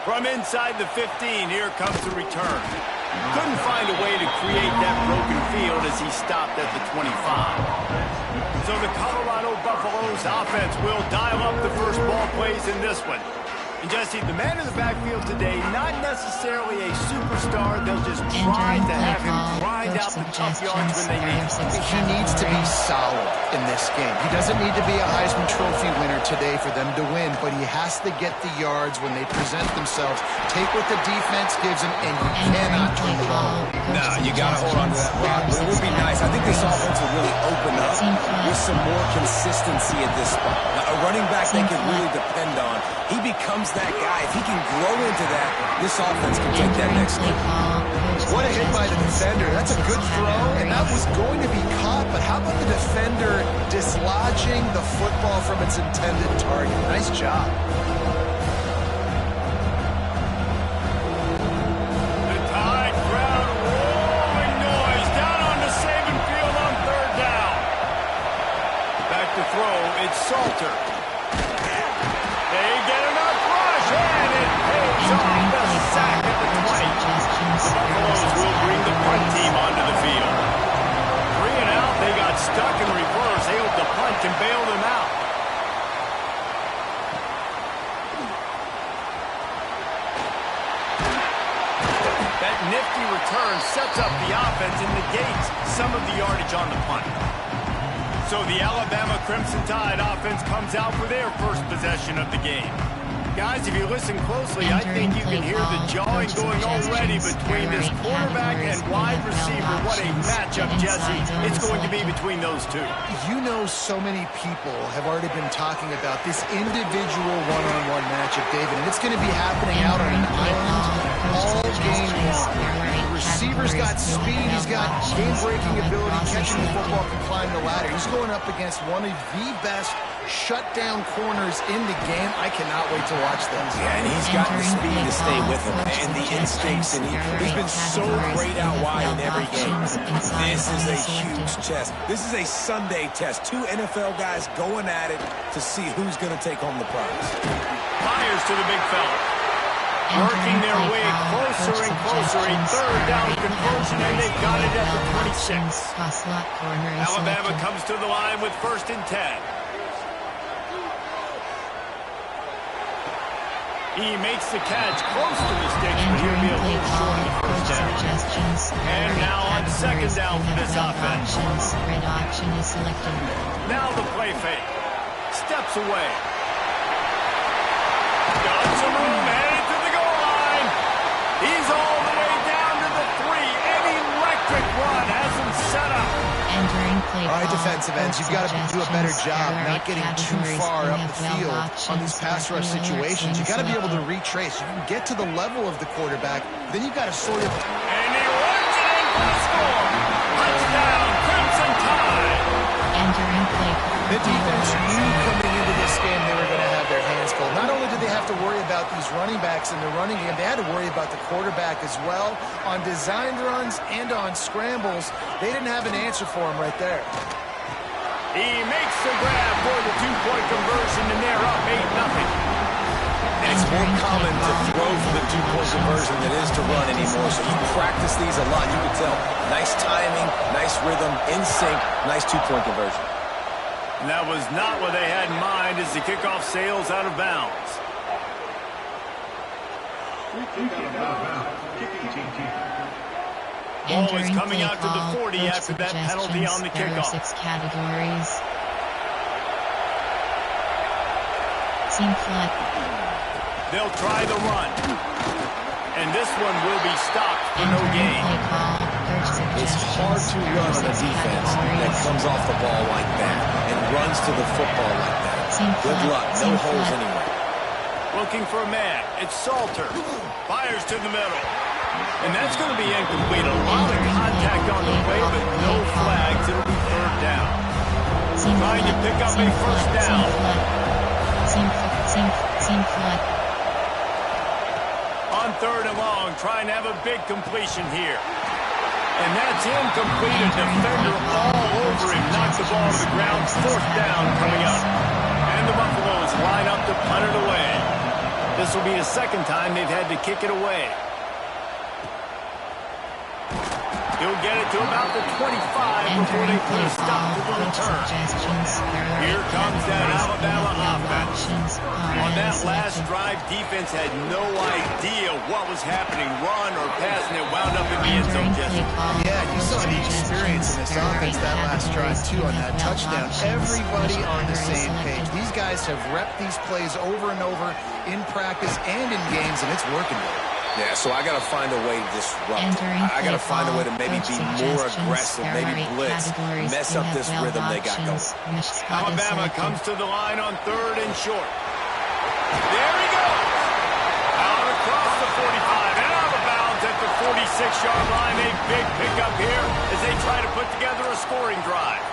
From inside the 15, here comes the return. Couldn't find a way to create that broken field as he stopped at the 25. So the Colorado Buffaloes offense will dial up the first ball plays in this one. And Jesse, the man in the backfield today, not necessarily a superstar. They'll just try to have him grind out the tough yards when they need him. He needs to be solid in this game. He doesn't need to be a Heisman Trophy winner today for them to win, but he has to get the yards when they present themselves. Take what the defense gives him, and you cannot turn the ball. No, you got to hold on to that rock. But it would be nice. I think this offense will really open up with some more consistency at this spot. Now, a running back they can really depend on. He becomes that guy. If he can grow into that, this offense can take that next step. What a hit by the defender. That's a good throw, and that was going to be caught, but how about the defender dislodging the football from its intended target? Nice job. The Tide crowd roaring noise down on the Saban field on third down. Back to throw, it's Salter. They get enough rush, and it pays off the sack at the 20. The Buffaloes will bring the punt team onto the field. 3 and out, they got stuck in reverse. They hope the punt can bail them out. That nifty return sets up the offense and negates some of the yardage on the punt. So the Alabama Crimson Tide offense comes out for their first possession of the game. Guys, if you listen closely, I think you can hear the jawing going already between this quarterback and wide receiver. What a matchup, Jesse, it's going to be between those two. You know, so many people have already been talking about this individual one-on-one matchup, David, and it's going to be happening out on an island all game long. The receiver's got speed, he's got game-breaking ability, catching the football, can climb the ladder. He's going up against one of the best shutdown corners in the game. I cannot wait to watch this. Yeah, and he's got the speed to stay with him and the instincts, and he's been so great out wide in every game. This is a huge test. This is a Sunday test. 2 NFL guys going at it to see who's going to take home the prize. Fires to the big fella. Working their way closer and closer. A third down conversion, and they've got it at the 26. Alabama comes to the line with 1st and 10. He makes the catch close to the sticks, but he'll be a little short of the first down. And now on 2nd down for this offense. Now the play fake. Steps away. Got some room, headed to the goal line. He's all the way down to the 3. An electric run has him set up. All right, defensive ends, you've got to do a better job not getting too far up the field on these pass rush situations. You've got to be able to retrace. You can get to the level of the quarterback, then you've got to sort of... And he runs it in for a score. Touchdown, Crimson Tide. The defense knew coming into this game they were going to have their hands full. Not only did they have to worry about these running backs in the running game, they had to worry about the quarterback as well. On designed runs and on scrambles, they didn't have an answer for him right there. He makes the grab for the 2-point conversion, and they're up 8-0. And it's more common to throw for the 2-point conversion than it is to run anymore. So you practice these a lot. You can tell. Nice timing, nice rhythm, in sync, nice 2-point conversion. And that was not what they had in mind as the kickoff sails out of bounds. Ball is coming out to the 40 after that penalty on the kickoff. 6 categories. Team flat. They'll try the run. And this one will be stopped for no gain. It's hard to run on a defense that comes off the ball like that and runs to the football like that. Good luck. No holes anywhere. Looking for a man. It's Salter. Fires to the middle. And that's going to be incomplete. A lot of contact on the play, but no flags. It'll be 3rd down. Trying to pick up a 1st down. Team flat. On 3rd and long, trying to have a big completion here. And that's incomplete. A defender all over him. Knocks the ball to the ground. 4th down coming up. And the Buffaloes line up to punt it away. The This will be the second time they've had to kick it away. He'll get it to about the 25 before they put a stop to the return. Here comes that Alabama offense. On that last drive, defense had no idea what was happening. Run or pass, and it wound up in the end zone, Jesse. Yeah, you saw the experience in this offense that last drive, too, on that touchdown. Everybody on the same page. These guys have repped these plays over and over in practice and in games, and it's working well. Yeah, so I got to find a way to disrupt. I got to find a way to maybe be more aggressive, maybe blitz, mess up this rhythm they got going. Alabama comes to the line on 3rd and short. There he goes. Out across the 45 and out of bounds at the 46-yard line. A big pickup here as they try to put together a scoring drive.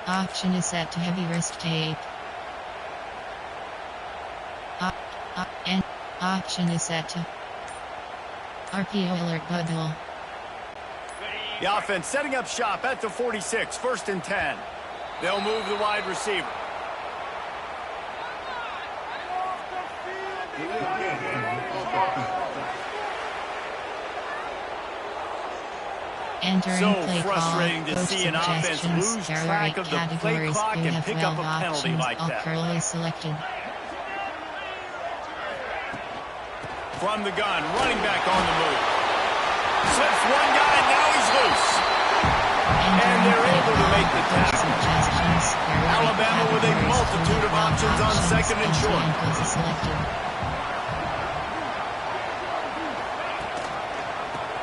Option is set to heavy wrist tape. And option is set to RPO alert bundle. The offense setting up shop at the 46, 1st and 10. They'll move the wide receiver. Entering So play frustrating call, to see an offense lose track of the play clock and pick up a penalty like that. Currently selected. From the gun, running back on the move. Slips one guy, now he's loose. And they're able to make the tackle. Alabama with a multitude of options on 2nd and short.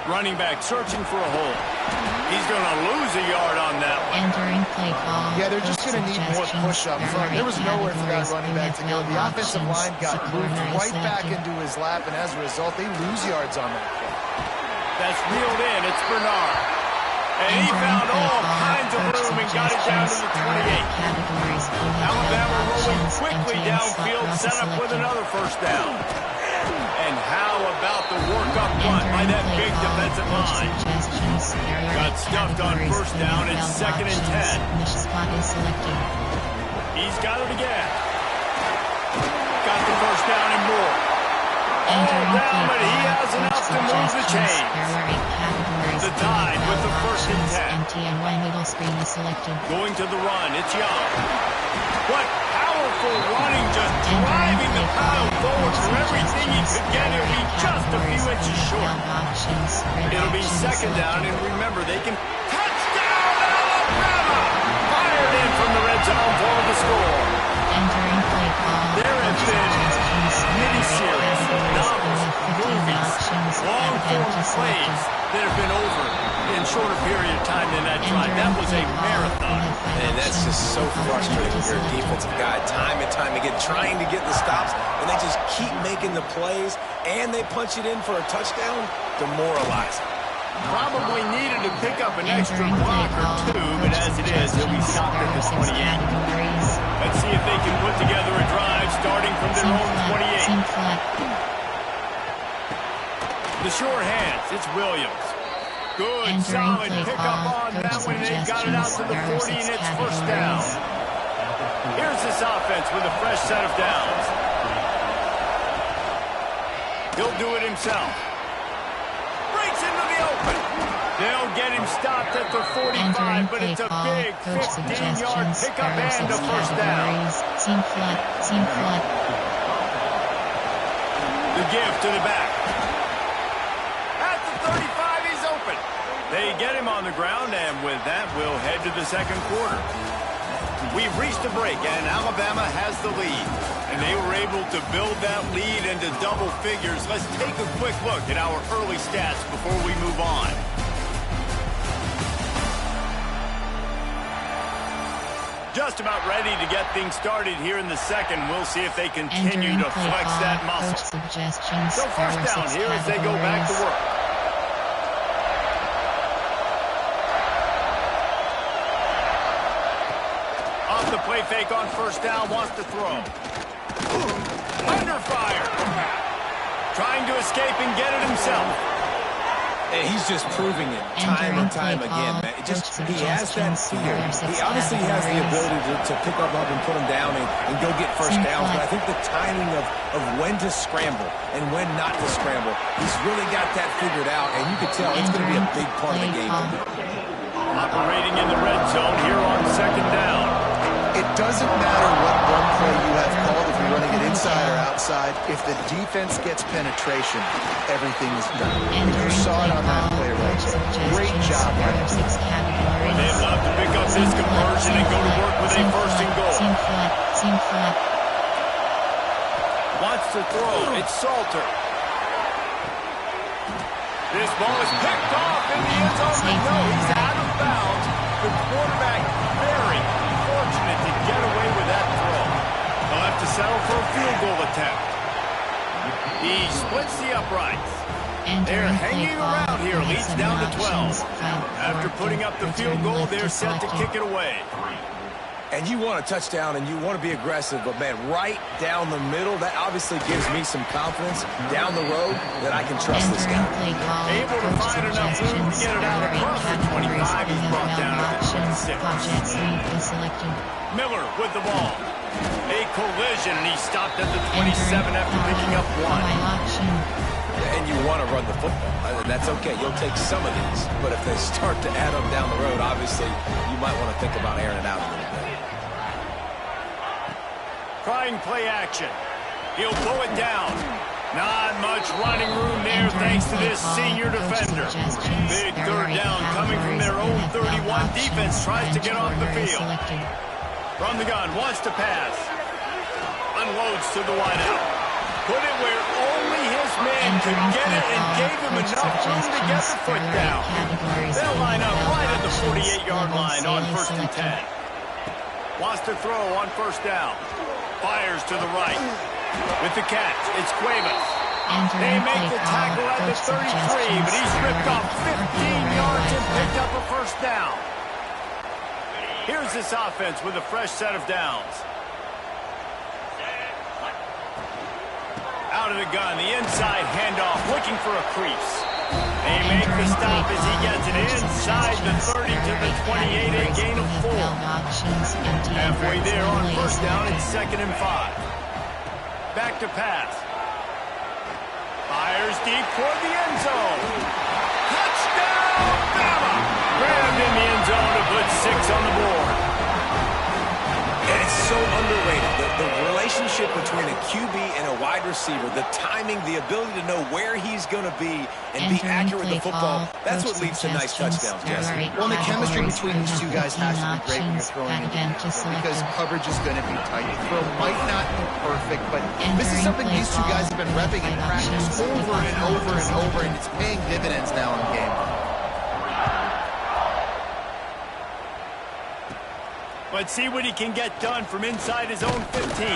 Running back searching for a hole. He's going to lose a yard on that one. Entering play call. Yeah, they're just going to need more push up front. There was nowhere for that running back to go. The offensive line got moved right back into his lap, and as a result, they lose yards on that play. That's reeled in. It's Bernard. And he found all kinds of room and got it down to the 28. Alabama rolling quickly downfield, set up with another 1st down. And how about the work up front by that big defensive line? Got stuffed on 1st down. It's 2nd and 10. He's got it again. Got the 1st down and more. All down, but he has enough to move the chains. The Tide with the 1st and 10. Going to the run. It's Young. What powerful running, just driving the pile forward for everything he could get. He'll be just a few inches short. It'll be 2nd down, and remember, they can... Touchdown, Alabama! Fired in from the red zone for the score. There have been mini-series, novels, movies, long-form plays that have been over in shorter period of time than that drive. That was a marathon. And that's just so frustrating when you're a defensive guy time and time again trying to get the stops, and they just keep making the plays, and they punch it in for a touchdown. Demoralizing. Probably needed to pick up an extra block or two, but as it is, he'll be stopped at the 28. Let's see if they can put together a drive starting from their own 28. The short hands, it's Williams. Good, solid pickup on that one. They got it out to the 40, and it's 1st down. Here's this offense with a fresh set of downs. He'll do it himself. Breaks into the open. They'll get him stopped at the 45, but it's a big 15-yard pickup and a 1st down. Seam flood. The give to the back. At the 35, he's open. They get him on the ground, and with that, we'll head to the 2nd quarter. We've reached a break, and Alabama has the lead. And they were able to build that lead into double figures. Let's take a quick look at our early stats before we move on. Just about ready to get things started here in the 2nd. We'll see if they continue to flex that muscle. So 1st down here as they go back to work. Off the play fake on 1st down, wants to throw. Under fire. Trying to escape and get it himself. And he's just proving it time and time again, man. He has that fear. He obviously has the ability to pick up and put him down and go get first downs. But I think the timing of when to scramble and when not to scramble, he's really got that figured out. And you can tell it's going to be a big part of the game. Operating in the red zone here on second down. It doesn't matter what one play you have called, if you're running it inside or outside. If the defense gets penetration, everything is done. You saw it on that play right there. Great job, Mike. They'd love to pick up this conversion and go to work with a first and goal. Wants to throw. It's Salter. This ball is picked off in the end zone. No, he's out of bounds. The quarterback very fortunate to get away with that throw. They'll have to settle for a field goal attempt. He splits the uprights. They're hanging around here. Leads down to 12. After putting up the field goal, they're set to kick it away. And you want a touchdown and you want to be aggressive, but man, right down the middle, that obviously gives me some confidence down the road that I can trust this guy. Able to find enough room to get it out across the 25. He's brought down to the 26. Miller with the ball. A collision, and he stopped at the 27 after picking up one. And you want to run the football. That's okay. You'll take some of these. But if they start to add up down the road, obviously, you might want to think about airing it out a little bit. Trying play action. He'll blow it down. Not much running room there thanks to this senior defender. Big third down coming from their own 31. Defense tries to get off the field. From the gun, wants to pass. Unloads to the wideout. Put it where only his man could get it and gave him enough room to get the foot down. They'll line up right at the 48-yard line on 1st and 10. Wants to throw on 1st down. Fires to the right. With the catch, it's Cuevas. They make the tackle at the 33, but he's ripped off 15 yards and picked up a 1st down. Here's this offense with a fresh set of downs. Out of the gun, the inside handoff, looking for a crease. They make the stop as he gets it inside the 30 to the 28, a gain of 4. Halfway there on 1st down, it's 2nd and 5. Back to pass. Fires deep toward the end zone. Touchdown, Bama! Grabbed in the end zone to put 6 on the board. And it's so underrated. The relationship between a QB and a wide receiver, the timing, the ability to know where he's going to be and be accurate with the football, that's what leads to nice touchdowns, Jesse. Well, the chemistry between these two guys has to be great when you're throwing it because coverage is going to be tight. The throw might not be perfect, but this is something these two guys have been repping in practice over and over and over, and it's paying dividends now in the game. Let's see what he can get done from inside his own 15.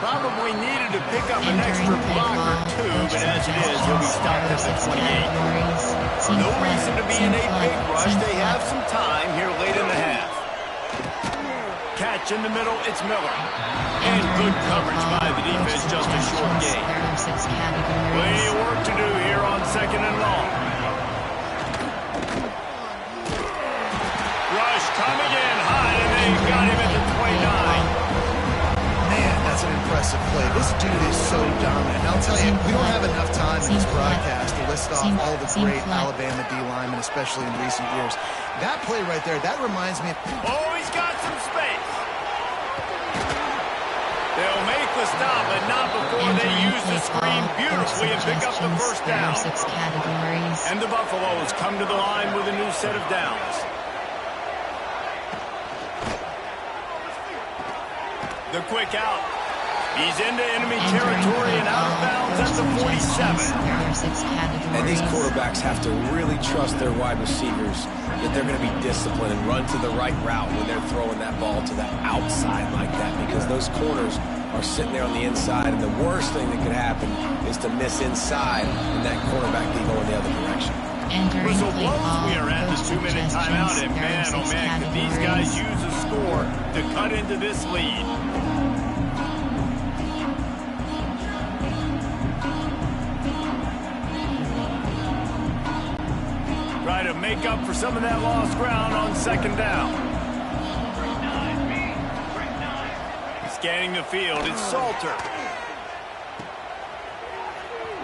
Probably needed to pick up an extra block or two, but as it is, he'll be stopped at the 28. No reason to be in a big rush. They have some time here late in the half. Catch in the middle, it's Miller. And good coverage by the defense, just a short gain. Plenty of work to do here on 2nd and long. Rush coming in high, and they got him at the 29. Man, that's an impressive play. This dude is so dominant. And I'll tell you, we don't have enough time in this broadcast to list off all the great Alabama D linemen, especially in recent years. That play right there, that reminds me of... Oh, he's got some space. They'll make the stop, but not before they use the screen beautifully and pick up the 1st down. And the Buffaloes come to the line with a new set of downs. The quick out. He's into enemy territory and out of bounds at the 47. And these quarterbacks have to really trust their wide receivers that they're going to be disciplined and run to the right route when they're throwing that ball to the outside like that, because those corners are sitting there on the inside, and the worst thing that could happen is to miss inside and that quarterback be going the other direction. Whistle blows. We are at the 2-minute timeout, and man, oh man, could these guys use a score to cut into this lead. make up for some of that lost ground on second down. Scanning the field, it's Salter.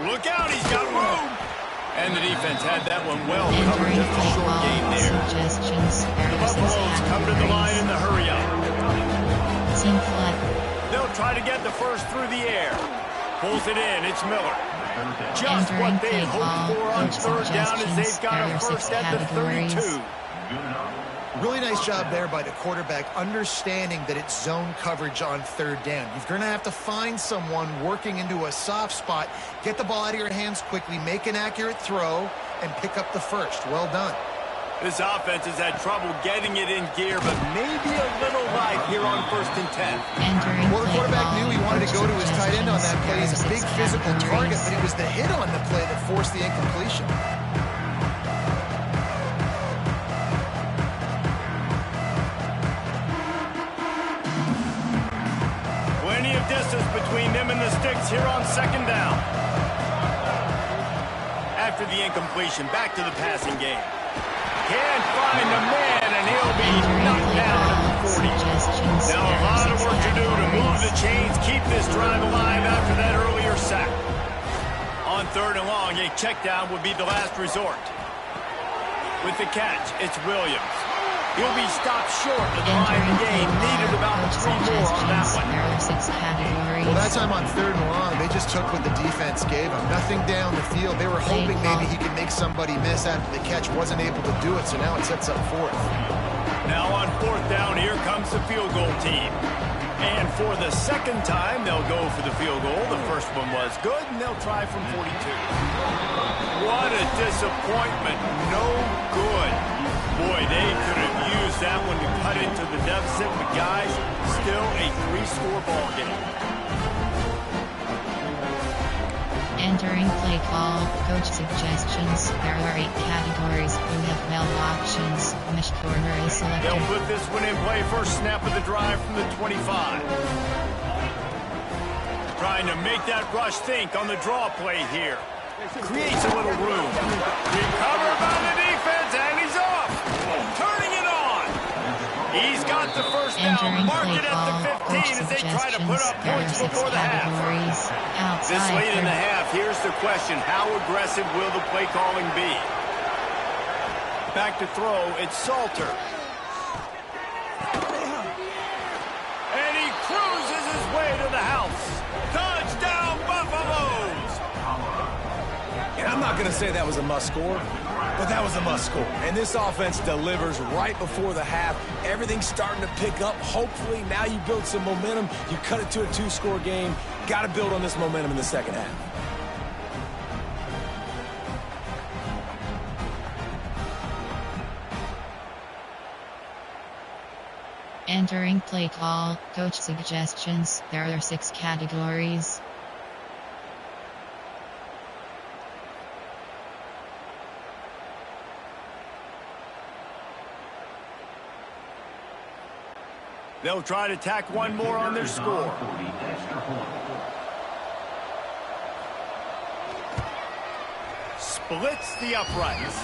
Look out, he's got room. And the defense had that one well covered. Just a short game there. The Buffaloes come to the line in the hurry-up. Team flood. They'll try to get the first through the air. Pulls it in, it's Miller. Just what they hoped for on third down as they've got a first at the 32. Really nice job there by the quarterback, understanding that it's zone coverage on third down. You're going to have to find someone working into a soft spot, get the ball out of your hands quickly, make an accurate throw, and pick up the first. Well done. This offense has had trouble getting it in gear, but maybe a little light here on 1st and 10. Well, the quarterback knew he wanted to go to his tight end on that play. He's a big physical target, but it was the hit on the play that forced the incompletion. Plenty of distance between them and the sticks here on second down. After the incompletion, back to the passing game. Can't find the man, and he'll be knocked down at the 40. Now a lot of work to do to move the chains, keep this drive alive after that earlier sack. On third and long, a check down would be the last resort. With the catch, it's Williams. He'll be stopped short of the line of the game. Needed about 3 more on that one. Well, that time on third and long, they just took what the defense gave them. Nothing down the field. They were hoping maybe he could make somebody miss after the catch. Wasn't able to do it, so now it sets up fourth. Now on fourth down, here comes the field goal team. And for the second time, they'll go for the field goal. The first one was good, and they'll try from 42. What a disappointment. No good. Boy, they could have used that one to cut into the deficit, but guys, still a 3-score ball game. Entering play call, coach suggestions. There are 8 categories. You have 12 options. Mesh corner is selected. They'll put this one in play. First snap of the drive from the 25. Trying to make that rush think on the draw play here. Creates a little room. Recovered by the defense, and he's off. Turning it on. He's got the first down. Mark it at the 15 as they try to put up points before the half. This late in the half, here's the question. How aggressive will the play calling be? Back to throw, it's Salter. And he cruises his way to the house. Touchdown, Buffaloes! And I'm not going to say that was a must-score, but that was a must-score. And this offense delivers right before the half. Everything's starting to pick up. Hopefully, now you build some momentum. You cut it to a 2-score game. Got to build on this momentum in the second half. Entering play call, coach suggestions. There are 6 categories. They'll try to tack one more on their score. Splits the uprights.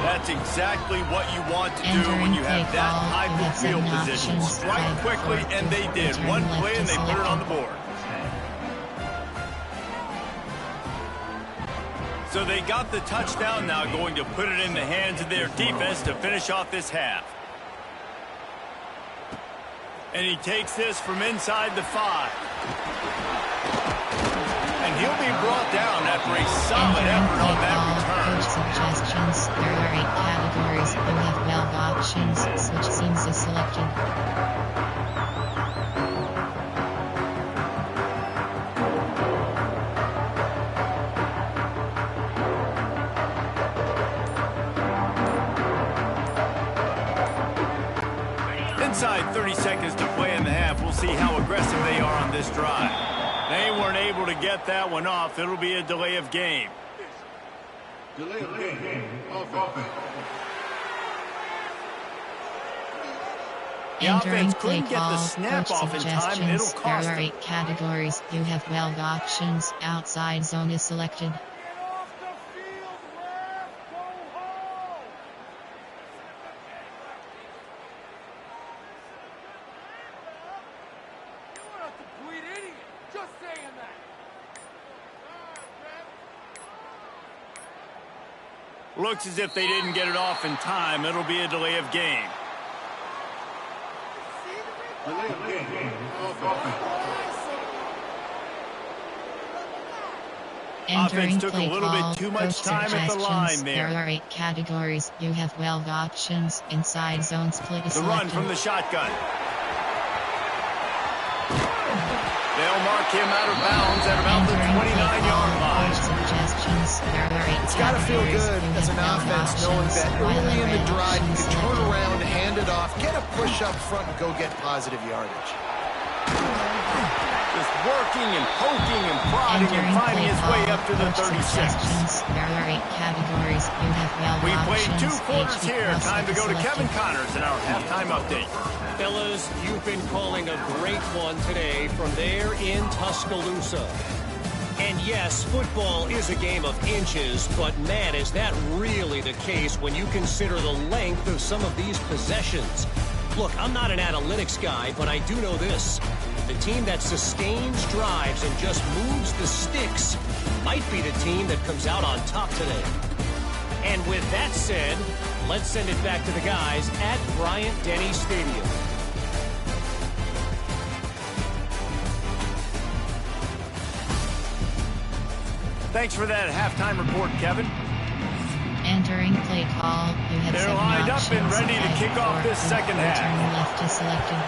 That's exactly what you want to do when you have that high field position. Strike quickly, and they did. One play, and they put it on the board. So they got the touchdown, now going to put it in the hands of their defense to finish off this half. And he takes this from inside the 5. And he'll be brought down after a solid effort on that return. Coach suggestions. There are 8 categories. You have 12 options. Switch seams is selected. Inside 30 seconds to play in the half. We'll see how aggressive they are on this drive. They weren't able to get that one off. It'll be a delay of game. Delay of game. Offense. The offense couldn't get the snap off in time, and it'll cost There are them. 8 categories. You have 12 options. Outside zone is selected. Looks as if they didn't get it off in time. It'll be a delay of game. Delay of game of offense. Entering Offense took a play little call, bit too much coach time at the line suggestions. there. There are 8 categories. You have 12 options. Inside zone split is The run selected. from the shotgun. They'll mark him out of bounds at about the Entering play 29-yard call, line. coach suggestions. There are 8 It's got to feel categories. good You as have an 12 offense knowing options. that While early in the red drive you options can turn selected. around, hand it off, get a push up front, and go get positive yardage. Just working and poking and prodding and Entering finding play his call, way up to the coach 36. suggestions. There are 8 categories. You have 12 We played options. 2 quarters HD here. plus Time to is go to selected. Kevin Connors in our halftime update. Fellas, you've been calling a great one today from there in Tuscaloosa. And yes, football is a game of inches, but man, is that really the case when you consider the length of some of these possessions. Look, I'm not an analytics guy, but I do know this. The team that sustains drives and just moves the sticks might be the team that comes out on top today. And with that said, let's send it back to the guys at Bryant-Denny Stadium. Thanks for that halftime report, Kevin. Entering play call, you have They're 7 lined up and options. ready to Five, kick off four, this three, second four, half. turn left is selected.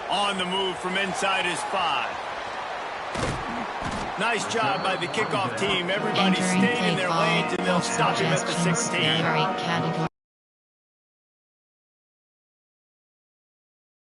On the move from inside his 5. Nice job by the kickoff team. Everybody's Entering staying play in their call, lanes, and they'll coach stop him at the suggestions. 16. There are 8 categories.